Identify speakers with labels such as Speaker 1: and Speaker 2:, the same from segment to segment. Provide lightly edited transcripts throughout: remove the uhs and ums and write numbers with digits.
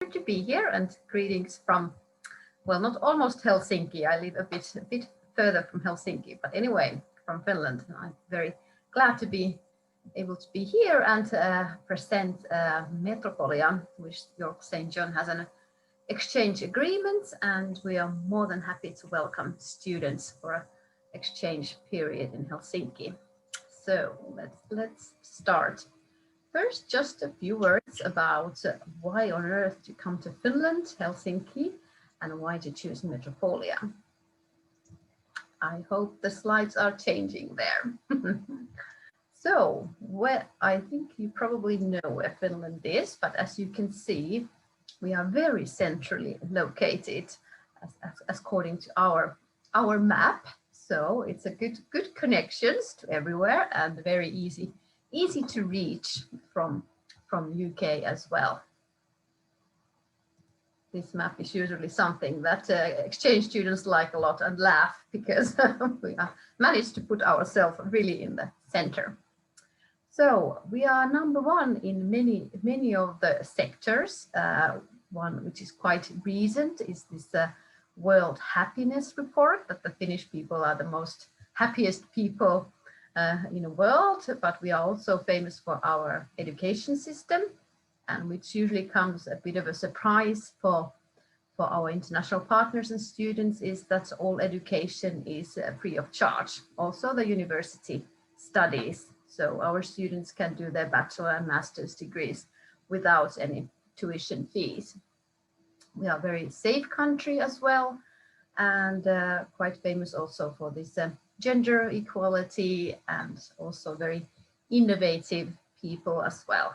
Speaker 1: Good to be here, and greetings from, well, not almost Helsinki. I live a bit further from Helsinki, but anyway, from Finland. I'm very glad to be able to be here and present Metropolia, which York St. John has an exchange agreement, and we are more than happy to welcome students for an exchange period in Helsinki. So let's start. First, just a few words about why on earth to come to Finland, Helsinki, and why to choose Metropolia. I hope the slides are changing there. So, I think you probably know where Finland is, but as you can see, we are very centrally located as according to our map. So it's a good connections to everywhere and very easy to reach from UK as well. This map is usually something that exchange students like a lot and laugh because we managed to put ourselves really in the center. So we are number one in many of the sectors. One which is quite recent is this World Happiness Report, that the Finnish people are the most happiest people in the world, but we are also famous for our education system, and which usually comes a bit of a surprise for our international partners and students, is that all education is free of charge. Also the university studies. So our students can do their bachelor and master's degrees without any tuition fees. We are a very safe country as well, and quite famous also for this gender equality, and also very innovative people as well.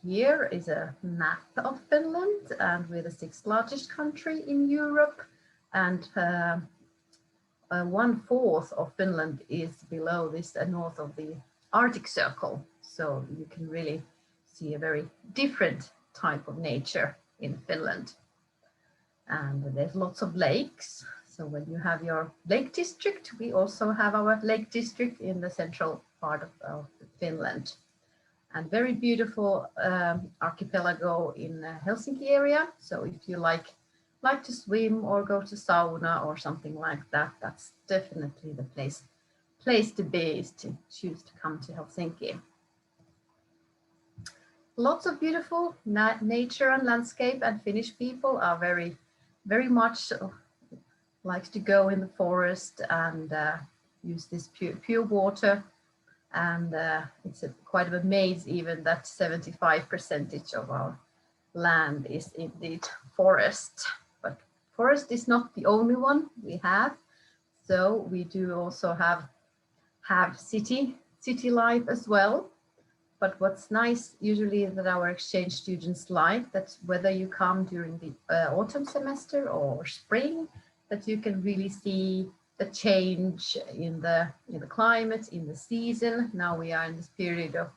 Speaker 1: Here is a map of Finland, and we're the 6th largest country in Europe, and 1/4 of Finland is below this north of the Arctic Circle. So you can really see a very different type of nature in Finland. And there's lots of lakes. So when you have your lake district, we also have our lake district in the central part of Finland. And very beautiful archipelago in the Helsinki area. So if you like to swim or go to sauna or something like that, that's definitely the place to be, is to choose to come to Helsinki. Lots of beautiful nature and landscape, and Finnish people are very much like to go in the forest and use this pure water. And it's quite of a maze even that 75% of our land is indeed forest. But forest is not the only one we have. So we do also have city life as well. But what's nice usually that our exchange students like, that whether you come during the autumn semester or spring, that you can really see the change in the climate, in the season. Now we are in this period of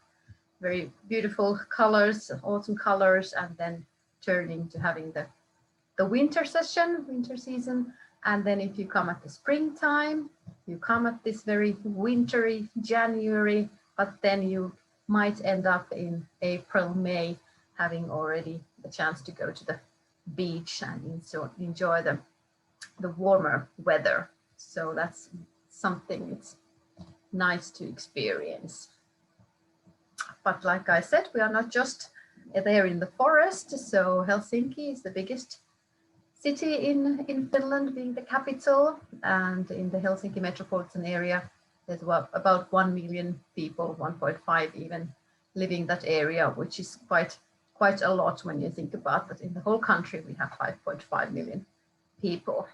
Speaker 1: very beautiful colors, autumn colors, and then turning to having the winter season. And then if you come at the springtime, you come at this very wintry January, but then you might end up in April, May, having already the chance to go to the beach and enjoy the warmer weather. So that's something it's nice to experience. But like I said, we are not just there in the forest. So Helsinki is the biggest city in Finland, being the capital, and in the Helsinki metropolitan area, there's about 1 million people, 1.5 even, living that area, which is quite a lot when you think about that. In the whole country, we have 5.5 million people.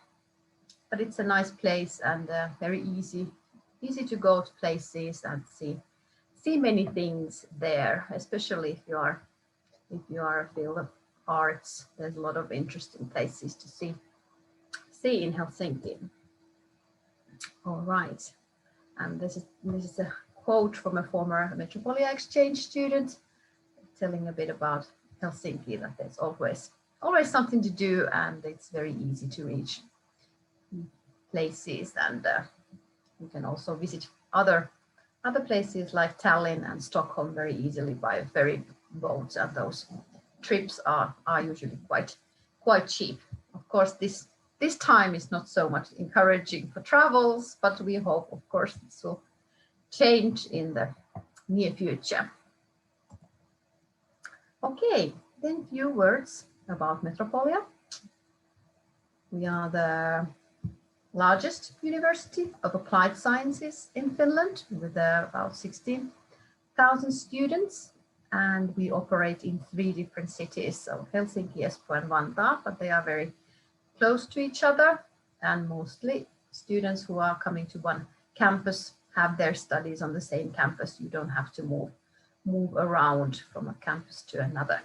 Speaker 1: But it's a nice place and very easy to go to places and see many things there, especially if you are a field of arts. There's a lot of interesting places to see in Helsinki. All right, and this is a quote from a former Metropolia exchange student telling a bit about Helsinki, that there's always something to do, and it's very easy to reach places, and you can also visit other other places like Tallinn and Stockholm very easily by ferry boats, and those trips are usually quite cheap. Of course, this time is not so much encouraging for travels, but we hope, of course, this will change in the near future. Okay, then a few words about Metropolia. We are the largest university of applied sciences in Finland with about 16,000 students, and we operate in 3 different cities, so Helsinki, Espoo and Vantaa, but they are very close to each other, and mostly students who are coming to one campus have their studies on the same campus. You don't have to move around from a campus to another.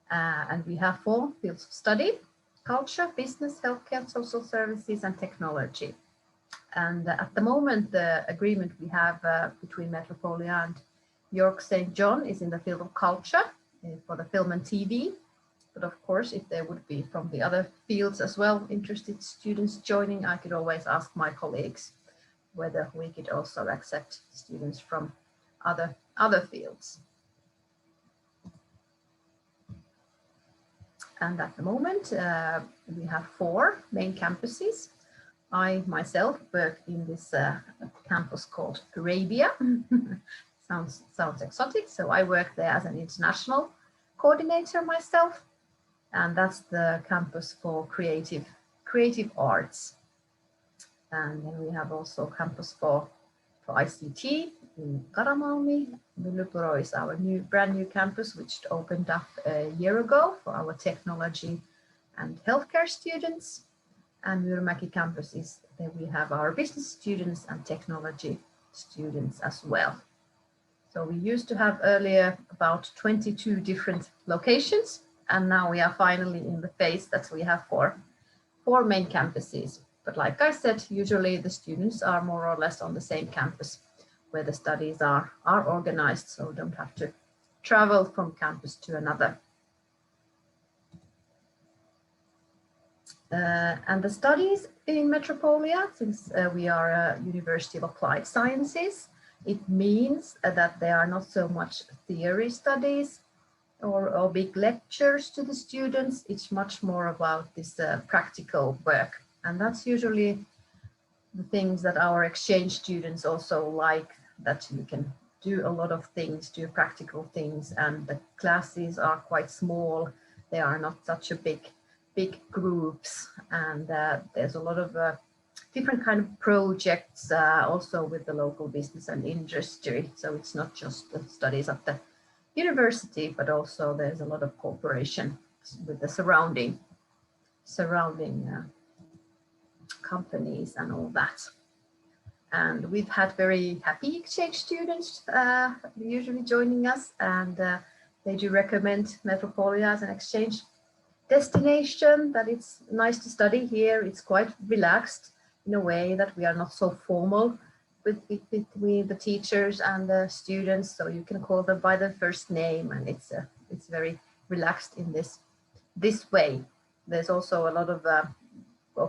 Speaker 1: And we have 4 fields of study: culture, business, healthcare, social services, and technology. And at the moment, the agreement we have between Metropolia and York St. John is in the field of culture for the film and TV. But of course, if there would be from the other fields as well interested students joining, I could always ask my colleagues whether we could also accept students from other fields. And at the moment, we have 4 main campuses. I myself work in this campus called Arabia. sounds exotic. So I work there as an international coordinator myself. And that's the campus for creative arts. And then we have also campus for ICT in Karamalmi. Myllypuro is our brand new campus, which opened up a year ago for our technology and healthcare students. And Myyrmäki campus is that we have our business students and technology students as well. So we used to have earlier about 22 different locations, and now we are finally in the phase that we have 4 main campuses. But like I said, usually the students are more or less on the same campus where the studies are organized, so don't have to travel from campus to another. And the studies in Metropolia, since we are a University of Applied Sciences, it means that there are not so much theory studies or big lectures to the students. It's much more about this practical work. And that's usually the things that our exchange students also like, that you can do a lot of things, do practical things, and the classes are quite small. They are not such a big groups, and there's a lot of different kind of projects also with the local business and industry. So it's not just the studies at the university, but also there's a lot of cooperation with the surrounding companies and all that. And we've had very happy exchange students usually joining us, and they do recommend Metropolia as an exchange destination, that it's nice to study here. It's quite relaxed in a way that we are not so formal between the teachers and the students, so you can call them by their first name, and it's very relaxed in this way. There's also a lot of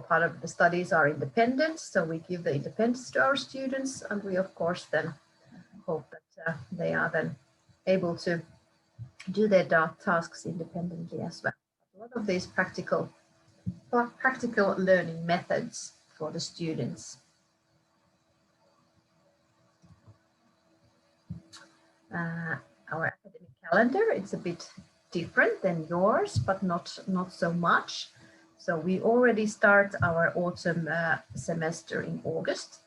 Speaker 1: part of the studies are independent, so we give the independence to our students, and we of course then hope that they are then able to do their tasks independently as well. A lot of these practical learning methods for the students. Our academic calendar, it's a bit different than yours, but not so much. So we already start our autumn semester in August.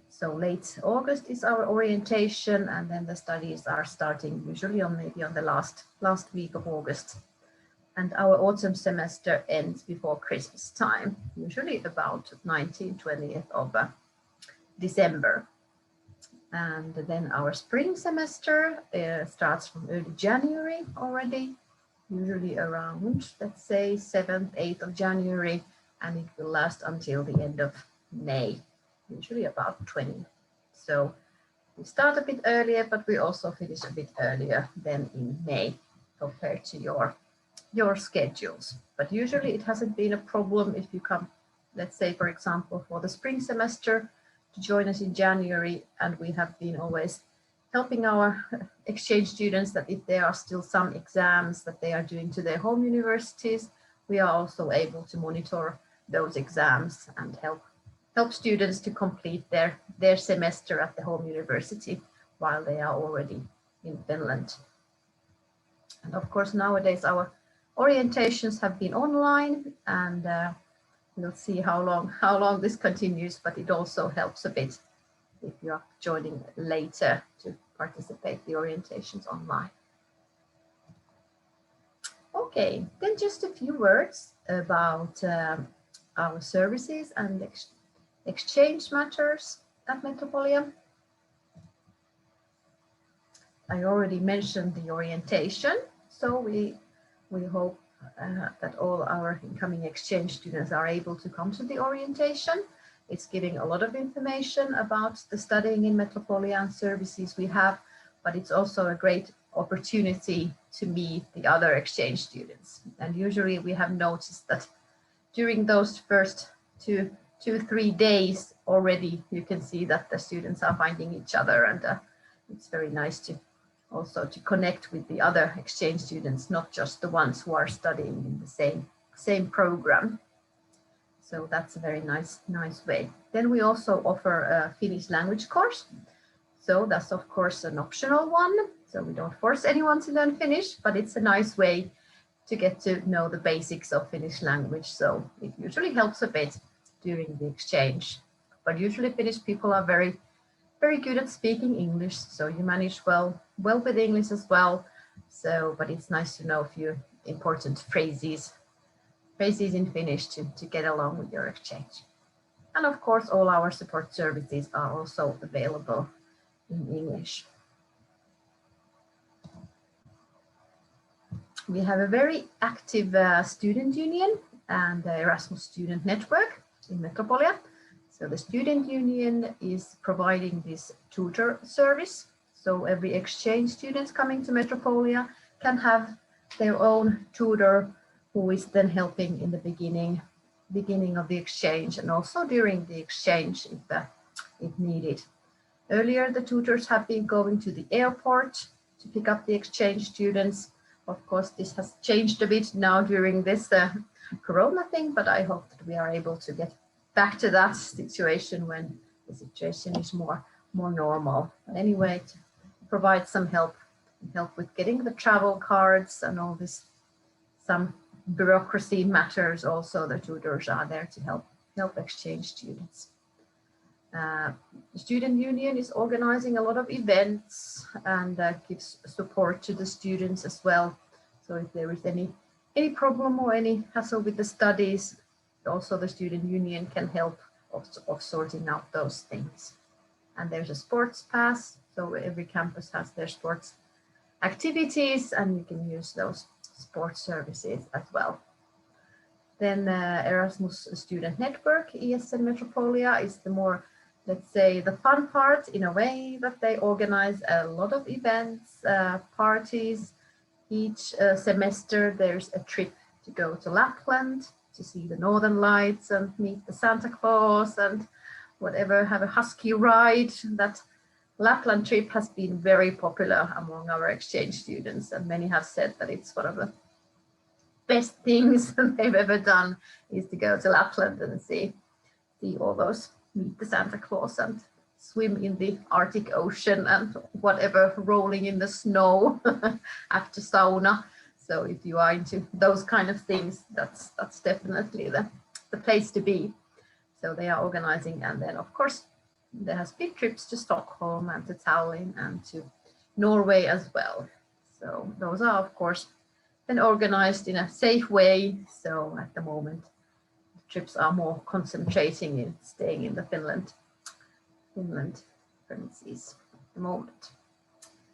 Speaker 1: So late August is our orientation, and then the studies are starting usually maybe on the last week of August. And our autumn semester ends before Christmas time, usually about 19th, 20th of December. And then our spring semester starts from early January already, usually around, let's say, 7th, 8th of January, and it will last until the end of May, usually about 20. So we start a bit earlier, but we also finish a bit earlier than in May compared to your schedules. But usually it hasn't been a problem if you come, let's say, for example, for the spring semester, to join us in January, and we have been always helping our exchange students that if there are still some exams that they are doing to their home universities, we are also able to monitor those exams and help students to complete their semester at the home university while they are already in Finland. And of course, nowadays our orientations have been online, and we'll see how long this continues, but it also helps a bit if you are joining later to participate the orientations online. Okay, then just a few words about our services and exchange matters at Metropolia. I already mentioned the orientation, so we hope that all our incoming exchange students are able to come to the orientation. It's giving a lot of information about the studying in Metropolia and services we have, but it's also a great opportunity to meet the other exchange students. And usually we have noticed that during those first two, 3 days already, you can see that the students are finding each other, and it's very nice to also to connect with the other exchange students, not just the ones who are studying in the same program. So that's a very nice way. Then we also offer a Finnish language course. So that's of course an optional one. So we don't force anyone to learn Finnish, but it's a nice way to get to know the basics of Finnish language. So it usually helps a bit during the exchange. But usually Finnish people are very good at speaking English, so you manage well with English as well. So, but it's nice to know a few important phrases in Finnish to get along with your exchange. And of course, all our support services are also available in English. We have a very active student union and Erasmus student network in Metropolia. So the student union is providing this tutor service. So every exchange student coming to Metropolia can have their own tutor who is then helping in the beginning of the exchange and also during the exchange if needed. Earlier, the tutors have been going to the airport to pick up the exchange students. Of course, this has changed a bit now during this Corona thing, but I hope that we are able to get back to that situation when the situation is more normal. But anyway, to provide some help with getting the travel cards and all this, some bureaucracy matters. Also, the tutors are there to help exchange students. The student union is organizing a lot of events and gives support to the students as well. So if there is any problem or any hassle with the studies, also the student union can help of sorting out those things. And there's a sports pass, so every campus has their sports activities and you can use those sports services as well. Then Erasmus Student Network, ESN Metropolia, is the more, let's say, the fun part in a way that they organize a lot of events, parties. Each semester there's a trip to go to Lapland to see the Northern Lights and meet the Santa Claus and whatever, have a husky ride. That Lapland trip has been very popular among our exchange students, and many have said that it's one of the best things they've ever done is to go to Lapland and see all those, meet the Santa Claus and swim in the Arctic Ocean and whatever, rolling in the snow after sauna. So if you are into those kind of things, that's definitely the place to be. So they are organizing, and then of course there has been trips to Stockholm and to Tallinn and to Norway as well. So those are of course then organized in a safe way. So at the moment, the trips are more concentrating in staying in the Finland premises at the moment.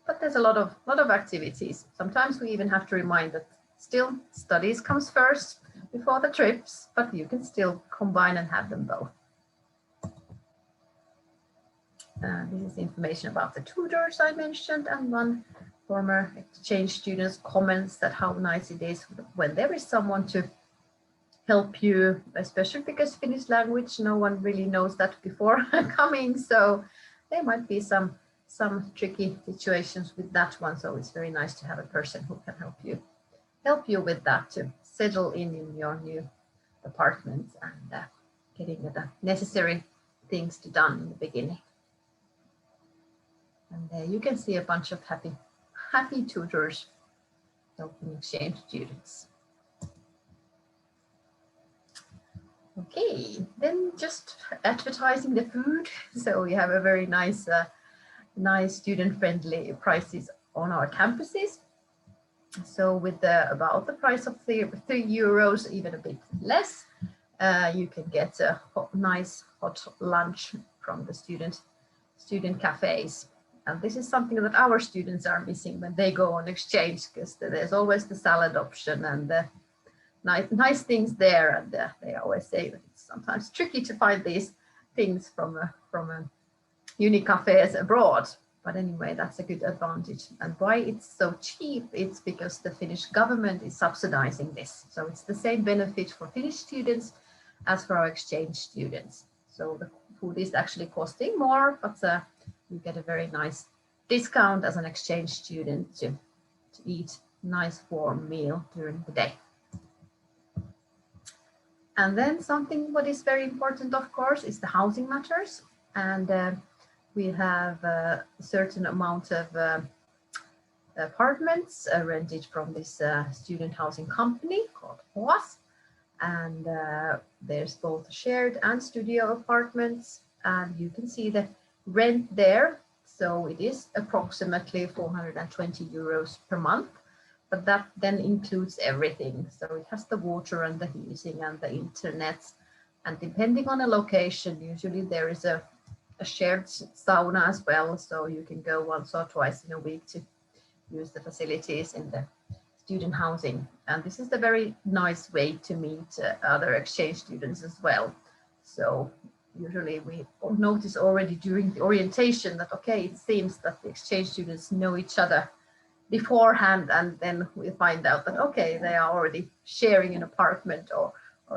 Speaker 1: But there's a lot of activities. Sometimes we even have to remind that still studies comes first before the trips, but you can still combine and have them both. This is information about the tutors I mentioned, and one former exchange student's comments that how nice it is when there is someone to help you, especially because Finnish language, no one really knows that before coming. So there might be some tricky situations with that one. So it's very nice to have a person who can help you with that, to settle in your new apartment and getting the necessary things done in the beginning. And there you can see a bunch of happy tutors helping exchange students. Okay, then just advertising the food. So we have a very nice student-friendly prices on our campuses. So with about the price of €3, even a bit less, you can get a nice hot lunch from the student cafes. And this is something that our students are missing when they go on exchange, because there's always the salad option and the nice things there. And they always say that it's sometimes tricky to find these things from a uni cafes abroad. But anyway, that's a good advantage. And why it's so cheap, it's because the Finnish government is subsidizing this. So it's the same benefit for Finnish students as for our exchange students. So the food is actually costing more, but you get a very nice discount as an exchange student to eat nice warm meal during the day. And then something what is very important, of course, is the housing matters. And we have a certain amount of apartments rented from this student housing company called HOAS. And there's both shared and studio apartments. And you can see the rent there. So it is approximately €420 per month. But that then includes everything. So it has the water and the heating and the internet. And depending on the location, usually there is a shared sauna as well. So you can go once or twice in a week to use the facilities in the student housing. And this is a very nice way to meet other exchange students as well. So usually we notice already during the orientation that, okay, it seems that the exchange students know each other beforehand, and then we find out that, okay, they are already sharing an apartment or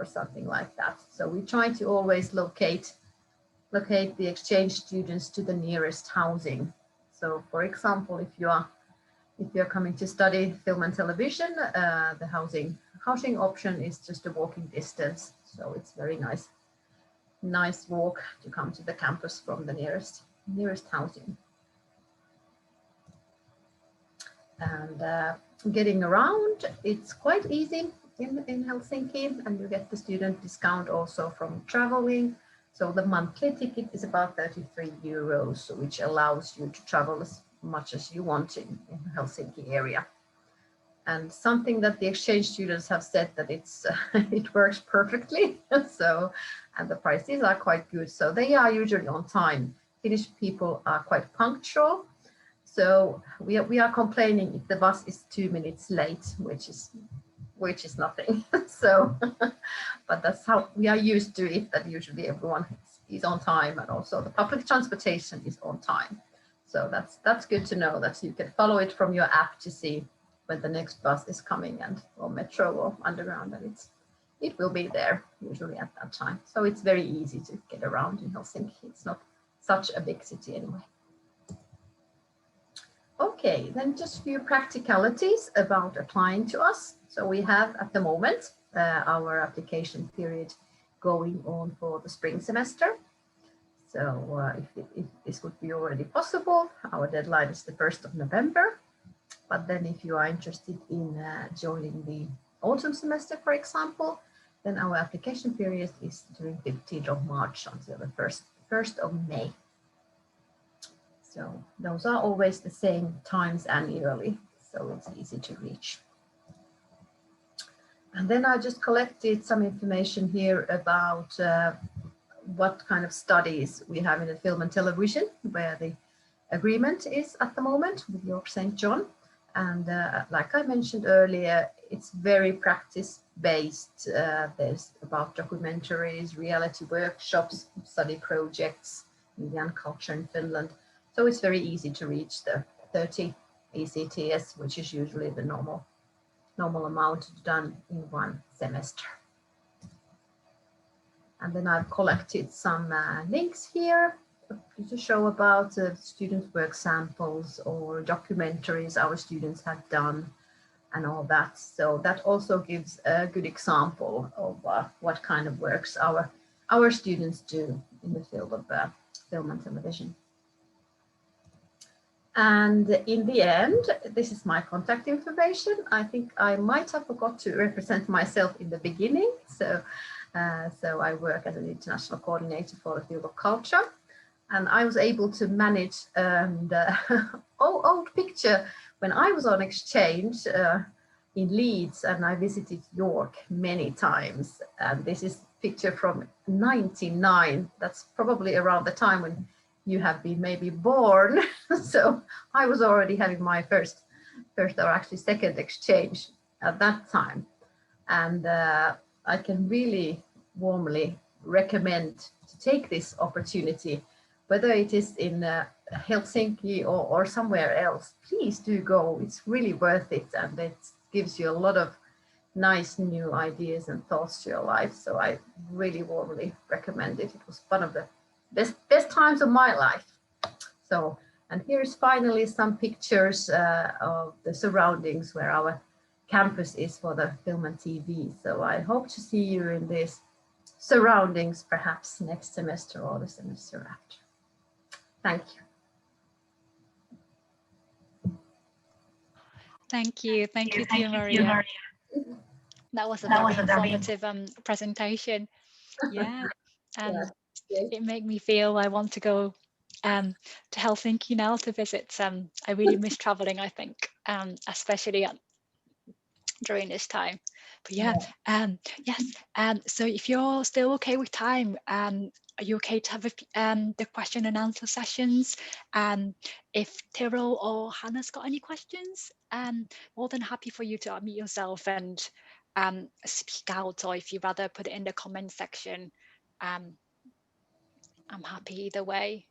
Speaker 1: something like that. So we try to always locate the exchange students to the nearest housing. So for example, if you're coming to study film and television, the housing option is just a walking distance. So it's very nice walk to come to the campus from the nearest housing. And getting around, it's quite easy in Helsinki, and you get the student discount also from traveling. So the monthly ticket is about €33, which allows you to travel as much as you want in the Helsinki area. And something that the exchange students have said that it works perfectly. So, and the prices are quite good. So they are usually on time. Finnish people are quite punctual. So we are complaining if the bus is 2 minutes late, which is nothing. So, but that's how we are used to it, that usually everyone is on time, and also the public transportation is on time. So that's good to know, that you can follow it from your app to see when the next bus is coming, and or metro or underground, and it will be there usually at that time. So it's very easy to get around in Helsinki. It's not such a big city anyway. Okay, then just a few practicalities about applying to us. So we have at the moment our application period going on for the spring semester. So if this would be already possible, our deadline is the 1st of November. But then if you are interested in joining the autumn semester, for example, then our application period is during 15th of March until the 1st of May. So those are always the same times annually, so it's easy to reach. And then I just collected some information here about what kind of studies we have in the film and television, where the agreement is at the moment with York St. John. And like I mentioned earlier, it's very practice-based. There's about documentaries, reality workshops, study projects, media and culture in Finland. So it's very easy to reach the 30 ECTS, which is usually the normal amount done in one semester. And then I've collected some links here to show about student work samples or documentaries our students have done and all that. So that also gives a good example of what kind of works our students do in the field of film and television. And in the end, this is my contact information. I think I might have forgot to represent myself in the beginning. So I work as an international coordinator for the field of culture. And I was able to manage old picture when I was on exchange in Leeds, and I visited York many times. And this is a picture from 1999. That's probably around the time when you have been maybe born. So I was already having my first or actually second exchange at that time. And I can really warmly recommend to take this opportunity, whether it is in Helsinki or somewhere else. Please do go. It's really worth it, and it gives you a lot of nice new ideas and thoughts to your life. So I really warmly recommend it. It was one of the best times of my life. So, and here's finally some pictures of the surroundings where our campus is for the film and TV. So I hope to see you in these surroundings perhaps next semester or the semester after. Thank you.
Speaker 2: Thank you to you, Maria. That was a very informative presentation. Yeah, and it made me feel I want to go to Helsinki now to visit. I really miss traveling, I think, especially during this time. But yeah, yes. So if you're still okay with time, are you okay to have the question and answer sessions? If Tiro or Hannah's got any questions, more than happy for you to unmute yourself and speak out, or if you'd rather put it in the comment section, I'm happy either way.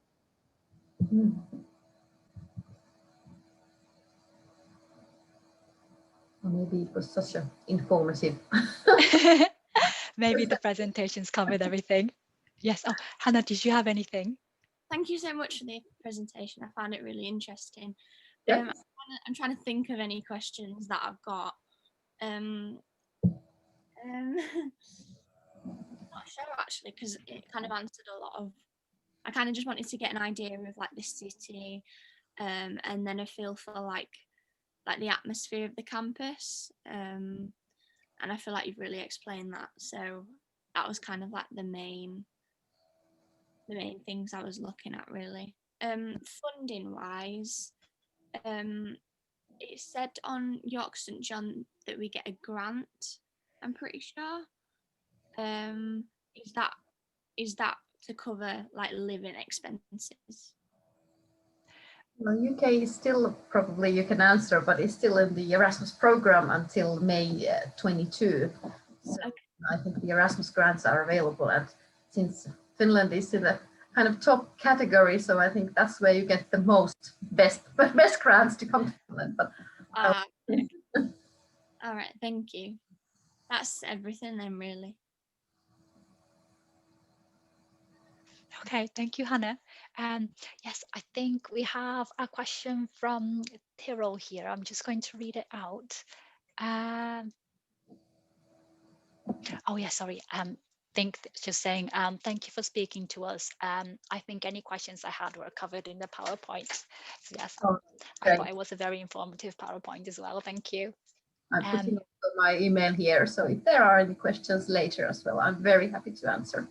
Speaker 1: Or maybe it was such an informative.
Speaker 2: Maybe the presentations covered everything. Yes. Oh, Hannah, did you have anything?
Speaker 3: Thank you so much for the presentation. I found it really interesting.
Speaker 1: Yes.
Speaker 3: I'm trying to think of any questions that I've got. I'm not sure actually, because it kind of answered a lot of. I kind of just wanted to get an idea of like the city, and then a feel for like the atmosphere of the campus. And I feel like you've really explained that. So that was kind of like the main things I was looking at really. Funding wise, it said on York St John that we get a grant, I'm pretty sure. Is that to cover like living expenses?
Speaker 1: Well, UK is still, probably you can answer, but it's still in the Erasmus program until May 22. So okay. I think the Erasmus grants are available, and since Finland is in the kind of top category, so I think that's where you get the best grants to come to Finland. But
Speaker 3: okay. All right, thank you. That's everything then, really.
Speaker 2: Okay, thank you, Hannah. Yes, I think we have a question from Tyrol here. I'm just going to read it out. Oh yeah, sorry. Think just saying thank you for speaking to us. I think any questions I had were covered in the PowerPoint. So yes, I thought it was a very informative PowerPoint as well. Thank you.
Speaker 1: I'm putting my email here, so if there are any questions later as well, I'm very happy to answer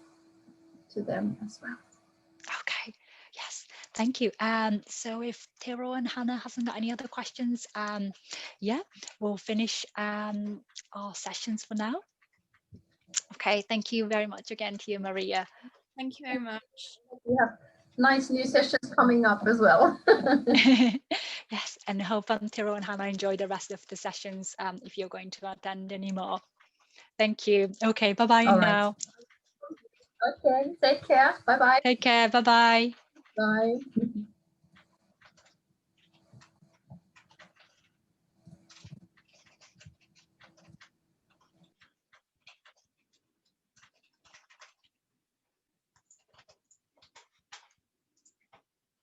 Speaker 1: to them as well.
Speaker 2: Okay, yes, thank you. So if Tiro and Hannah hasn't got any other questions, yeah, we'll finish our sessions for now. Okay, thank you very much again to you, Maria.
Speaker 3: Thank you very much.
Speaker 1: We have nice new sessions coming up as well.
Speaker 2: Yes, and hope Tiro and Hannah enjoy the rest of the sessions if you're going to attend anymore. Thank you. Okay, bye-bye now.
Speaker 1: Okay, take care. Bye-bye.
Speaker 2: Take care. Bye-bye.
Speaker 1: Bye.